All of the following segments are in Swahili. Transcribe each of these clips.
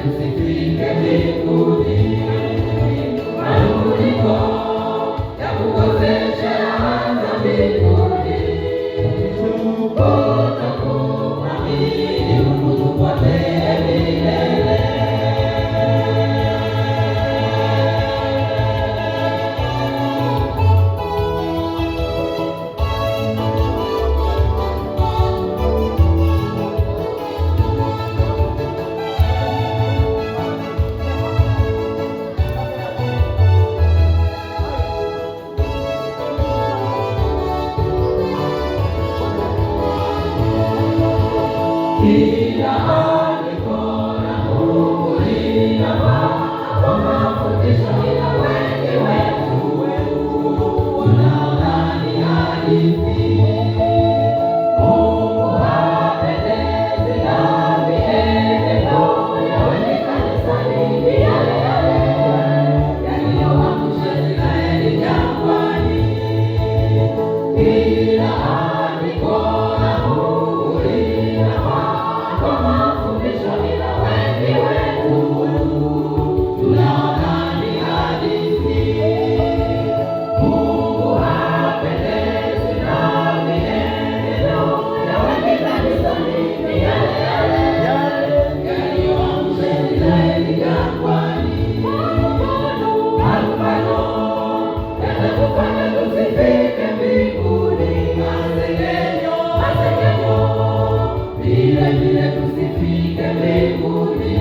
tusifike mbinguni, manunguniko ya kukosesha hata mbinguni, kutokumwamini Mungu tupotee milele. Kila andiko la Mungu linafaa kwa mafundisho, ila wengi wetu tunaona ni hadithi. Mungu hapendezi na mienendo ya wengi kanisani ni yale yale yaliyoangusha Israeli jangwani. Kila andiko la Mungu linafaa kwa mafundisho, ila wengi wetu tunaona ni hadithi. Mungu hapendezi na mienendo ya wengi kanisani ni yale yale yaliyoangusha Israeli jangwani. Malumbano yatatufanya tusifike mbinguni, masengenyo vile vile tusifike mbinguni,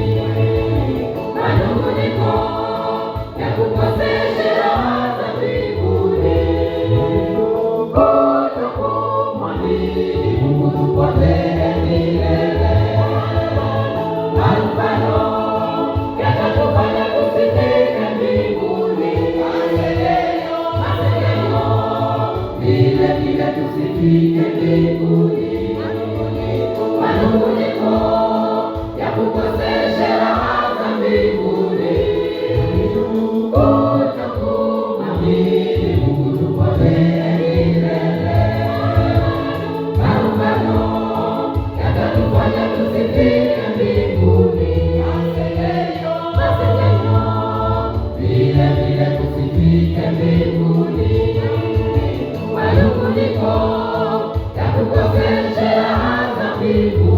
manunguniko ya kukosesha hata mbinguni, kutokumwamini Mungu tupotee milele. Malumbano yatatufanya tusifike mbinguni, masengenyo vile vile tusifike mbinguni, manunguniko ya kukosesha raha za mbinguni, kutokumwamini Mungu tupotee milele. Malumbano yatatufanya tusifike mbinguni, masengenyo vile vile tusifike mbinguni, manunguniko ya kukosesha raha za mbinguni.